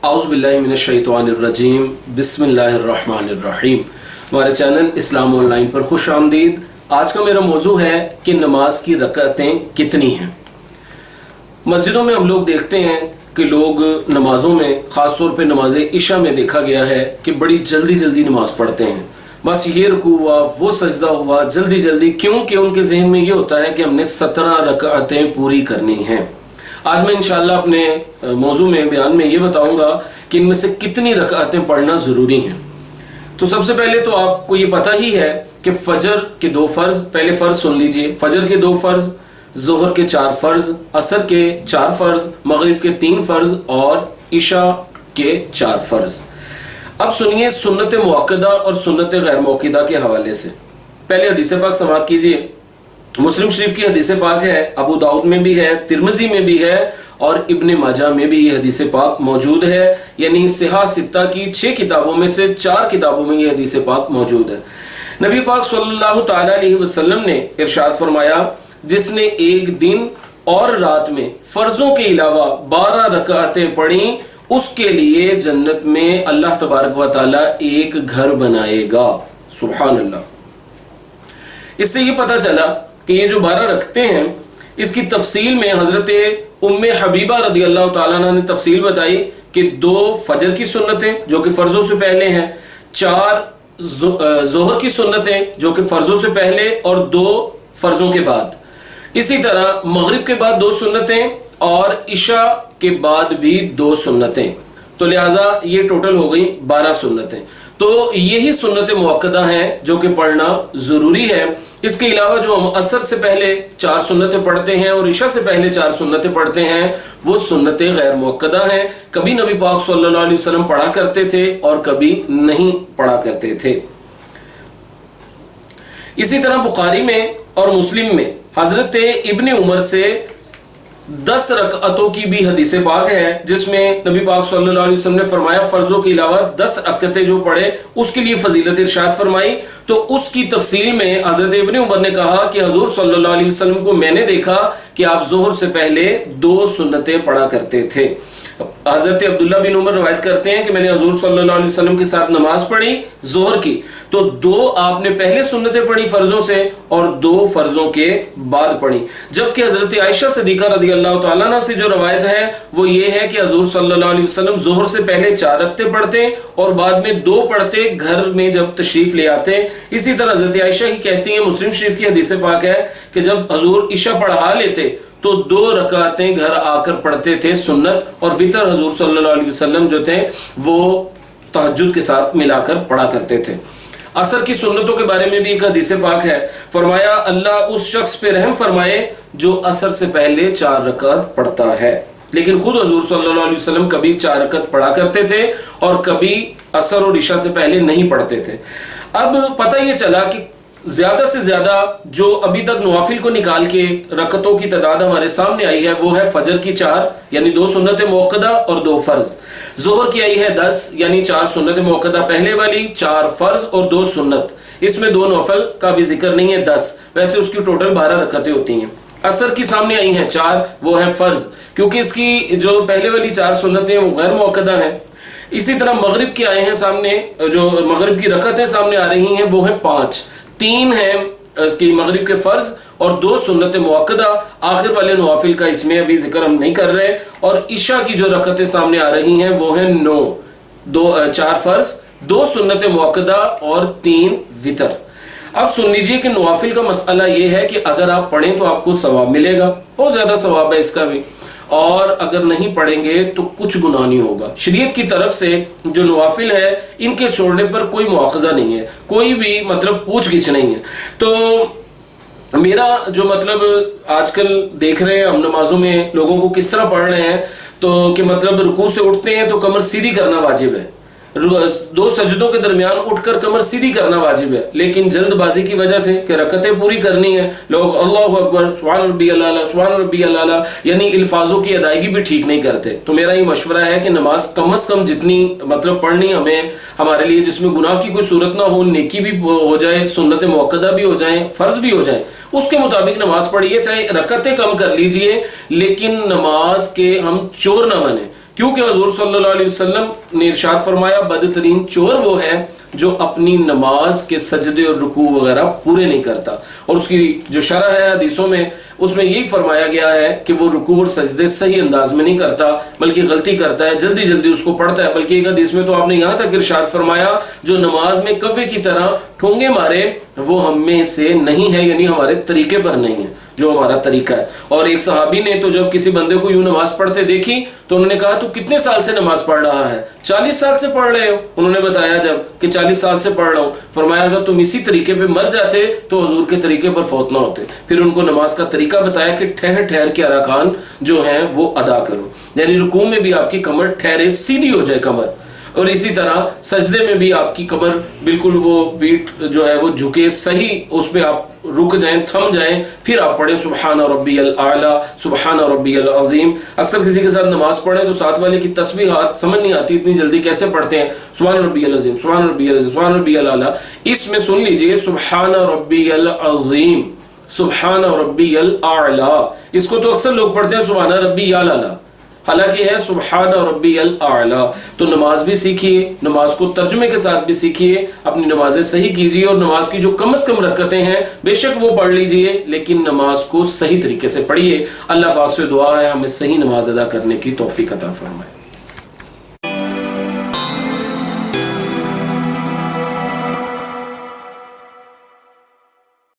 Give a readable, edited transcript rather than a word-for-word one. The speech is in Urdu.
اعوذ باللہ من الشیطان الرجیم، بسم اللہ الرحمن الرحیم۔ ہمارے چینل اسلام آن لائن پر خوش آمدید۔ آج کا میرا موضوع ہے کہ نماز کی رکعتیں کتنی ہیں۔ مسجدوں میں ہم لوگ دیکھتے ہیں کہ لوگ نمازوں میں، خاص طور پہ نماز عشاء میں دیکھا گیا ہے کہ بڑی جلدی جلدی نماز پڑھتے ہیں، بس یہ رکوع ہوا، وہ سجدہ ہوا، جلدی جلدی، کیونکہ ان کے ذہن میں یہ ہوتا ہے کہ ہم نے 17 رکعتیں پوری کرنی ہیں۔ آج میں انشاءاللہ اپنے موضوع میں، بیان میں یہ بتاؤں گا کہ ان میں سے کتنی رکعتیں پڑھنا ضروری ہیں۔ تو سب سے پہلے تو آپ کو یہ پتہ ہی ہے کہ فجر کے 2 فرض، پہلے فرض سن لیجئے، فجر کے 2 فرض، ظہر کے 4 فرض، عصر کے 4 فرض، مغرب کے 3 فرض اور عشاء کے 4 فرض۔ اب سنیے سنت موکدہ اور سنت غیر موکدہ کے حوالے سے۔ پہلے حدیث پاک سماعت کیجئے۔ مسلم شریف کی حدیث پاک ہے، ابو داؤد میں بھی ہے، ترمذی میں بھی ہے اور ابن ماجہ میں بھی یہ حدیث پاک موجود ہے، یعنی صحاح ستہ کی 6 کتابوں میں سے 4 کتابوں میں یہ حدیث پاک موجود ہے۔ نبی پاک صلی اللہ تعالی علیہ وسلم نے ارشاد فرمایا، جس نے ایک دن اور رات میں فرضوں کے علاوہ 12 رکعتیں پڑھیں، اس کے لیے جنت میں اللہ تبارک و تعالی ایک گھر بنائے گا۔ سبحان اللہ۔ اس سے یہ پتہ چلا کہ یہ جو 12 رکھتے ہیں، اس کی تفصیل میں حضرت ام حبیبہ رضی اللہ تعالیٰ عنہ نے تفصیل بتائی کہ 2 فجر کی سنتیں جو کہ فرضوں سے پہلے ہیں، 4 ظہر کی سنتیں جو کہ فرضوں سے پہلے اور 2 فرضوں کے بعد، اسی طرح مغرب کے بعد 2 سنتیں اور عشاء کے بعد بھی 2 سنتیں، تو لہٰذا یہ ٹوٹل ہو گئی 12 سنتیں۔ تو یہی سنت موکدہ ہیں جو کہ پڑھنا ضروری ہے۔ اس کے علاوہ جو ہم عصر سے پہلے 4 سنتیں پڑھتے ہیں اور عشاء سے پہلے 4 سنتیں پڑھتے ہیں، وہ سنتیں غیر موکدہ ہیں۔ کبھی نبی پاک صلی اللہ علیہ وسلم پڑھا کرتے تھے اور کبھی نہیں پڑھا کرتے تھے۔ اسی طرح بخاری میں اور مسلم میں حضرت ابن عمر سے 10 رکعتوں کی بھی حدیث پاک ہے، جس میں نبی پاک صلی اللہ علیہ وسلم نے فرمایا فرضوں کے علاوہ 10 رکعتیں جو پڑھے اس کے لیے فضیلت ارشاد فرمائی۔ تو اس کی تفصیل میں حضرت ابن عمر نے کہا کہ حضور صلی اللہ علیہ وسلم کو میں نے دیکھا کہ آپ ظہر سے پہلے 2 سنتیں پڑھا کرتے تھے۔ حضرت عبداللہ بن عمر روایت کرتے ہیں کہ میں نے حضور صلی اللہ علیہ وسلم کے ساتھ نماز پڑھی ظہر کی، تو 2 آپ نے پہلے سنتیں پڑھی فرضوں سے اور 2 فرضوں کے بعد پڑھی، جبکہ حضرت عائشہ صدیقہ رضی اللہ تعالیٰ عنہ سے جو روایت ہے وہ یہ ہے کہ حضور صلی اللہ علیہ وسلم ظہر سے پہلے 4 رکعتیں پڑھتے اور بعد میں 2 پڑھتے گھر میں جب تشریف لے آتے۔ اسی طرح حضرت عائشہ ہی کہتی ہیں، مسلم شریف کی حدیث پاک ہے کہ جب حضور عشاء پڑھا لیتے تو 2 رکعتیں گھر آ کر پڑھتے تھے سنت، اور وتر حضور صلی اللہ علیہ وسلم جو تھے وہ تہجد کے ساتھ ملا کر پڑھا کرتے تھے۔ عصر کی سنتوں کے بارے میں بھی ایک حدیث پاک ہے، فرمایا اللہ اس شخص پہ رحم فرمائے جو عصر سے پہلے 4 رکعت پڑھتا ہے۔ لیکن خود حضور صلی اللہ علیہ وسلم کبھی 4 رکعت پڑھا کرتے تھے اور کبھی عصر اور عشاء سے پہلے نہیں پڑھتے تھے۔ اب پتہ یہ چلا کہ زیادہ سے زیادہ جو ابھی تک نوافل کو نکال کے رکعتوں کی تعداد ہمارے سامنے آئی ہے وہ ہے فجر کی 4 یعنی 2 سنت موکدہ اور 2 فرض، ظہر کی آئی ہے 10 یعنی 4 سنت موکدہ پہلے والی، 4 فرض اور 2 سنت، اس میں 2 نوافل کا بھی ذکر نہیں ہے 10، ویسے اس کی ٹوٹل 12 رکعتیں ہوتی ہیں۔ عصر کی سامنے آئی ہیں 4، وہ ہیں فرض، کیونکہ اس کی جو پہلے والی 4 سنتیں وہ غیر موکدہ ہیں۔ اسی طرح مغرب کے آئے ہیں سامنے، جو مغرب کی رکعتیں سامنے آ رہی ہیں وہ ہیں 5، 3 ہیں اس کی مغرب کے فرض اور 2 سنت موکدہ، آخر والے نوافل کا اس میں ابھی ذکر ہم نہیں کر رہے۔ اور عشاء کی جو رکعتیں سامنے آ رہی ہیں وہ ہیں 9، 4 فرض، 2 سنت موکدہ اور 3 وتر۔ اب سن لیجئے کہ نوافل کا مسئلہ یہ ہے کہ اگر آپ پڑھیں تو آپ کو ثواب ملے گا، بہت زیادہ ثواب ہے اس کا بھی، اور اگر نہیں پڑھیں گے تو کچھ گناہ نہیں ہوگا۔ شریعت کی طرف سے جو نوافل ہے ان کے چھوڑنے پر کوئی مواخذہ نہیں ہے، کوئی بھی مطلب پوچھ گچھ نہیں ہے۔ تو میرا جو مطلب آج کل دیکھ رہے ہیں ہم نمازوں میں لوگوں کو کس طرح پڑھ رہے ہیں، تو کہ مطلب رکوع سے اٹھتے ہیں تو کمر سیدھی کرنا واجب ہے، 2 سجدوں کے درمیان اٹھ کر کمر سیدھی کرنا واجب ہے، لیکن جلد بازی کی وجہ سے کہ رکعتیں پوری کرنی ہے لوگ اللہ اکبر سبحان ربی اللہ سبحان ربی اللہ یعنی الفاظوں کی ادائیگی بھی ٹھیک نہیں کرتے۔ تو میرا یہ مشورہ ہے کہ نماز کم از کم جتنی مطلب پڑھنی ہمیں ہمارے لیے، جس میں گناہ کی کوئی صورت نہ ہو، نیکی بھی ہو جائے، سنت موکدہ بھی ہو جائیں، فرض بھی ہو جائیں، اس کے مطابق نماز پڑھیے، چاہے رکعتیں کم کر لیجئے لیکن نماز کے ہم چور نہ بنیں۔ کیونکہ حضور صلی اللہ علیہ وسلم نے ارشاد فرمایا بدترین چور وہ ہے جو اپنی نماز کے سجدے اور رکوع وغیرہ پورے نہیں کرتا. اور اس کی جو شرح ہے حدیثوں میں اس میں یہی فرمایا گیا ہے کہ وہ رکوع اور سجدے صحیح انداز میں نہیں کرتا بلکہ غلطی کرتا ہے, جلدی جلدی اس کو پڑھتا ہے. بلکہ ایک حدیث میں تو آپ نے یہاں تک ارشاد فرمایا جو نماز میں کوے کی طرح ٹھونگے مارے وہ ہم میں سے نہیں ہے, یعنی ہمارے طریقے پر نہیں ہے جو ہمارا طریقہ ہے. اور ایک صحابی نے تو جب کسی بندے کو یوں نماز پڑھتے دیکھی تو انہوں نے کہا تو کتنے سال سے نماز پڑھ رہا ہے؟ 40 سال سے پڑھ رہے ہو. انہوں نے بتایا جب کہ 40 سال سے پڑھ رہا ہوں. فرمایا اگر تم اسی طریقے پہ مر جاتے تو حضور کے طریقے پر فوت نہ ہوتے. پھر ان کو نماز کا طریقہ بتایا کہ ٹھہر ٹھہر کے ارکان جو ہیں وہ ادا کرو, یعنی رکوع میں بھی آپ کی کمر ٹھہرے, سیدھی ہو جائے کمر, اور اسی طرح سجدے میں بھی آپ کی کمر بالکل وہ پیٹ جو ہے وہ جھکے, صحیح اس پہ آپ رک جائیں, تھم جائیں, پھر آپ پڑھیں سبحان ربی الاعلیٰ سبحان ربی العظیم. اکثر کسی کے ساتھ نماز پڑھیں تو ساتھ والے کی تسبیحات سمجھ نہیں آتی اتنی جلدی کیسے پڑھتے ہیں, سبحان ربی العظیم سبحان ربی العظیم سبحان ربی الاعلیٰ. اس میں سن لیجئے سبحان ربی العظیم سبحان ربی الاعلیٰ, اس کو تو اکثر لوگ پڑھتے ہیں سبحان ربی الاعلیٰ, حالانکہ ہے سبحان ربی الاعلیٰ. تو نماز بھی سیکھیے, نماز کو ترجمے کے ساتھ بھی سیکھیے, اپنی نمازیں صحیح کیجیے, اور نماز کی جو کم از کم رکعتیں ہیں بے شک وہ پڑھ لیجیے لیکن نماز کو صحیح طریقے سے پڑھیے. اللہ پاک سے دعا ہے ہمیں صحیح نماز ادا کرنے کی توفیق عطا فرمائے.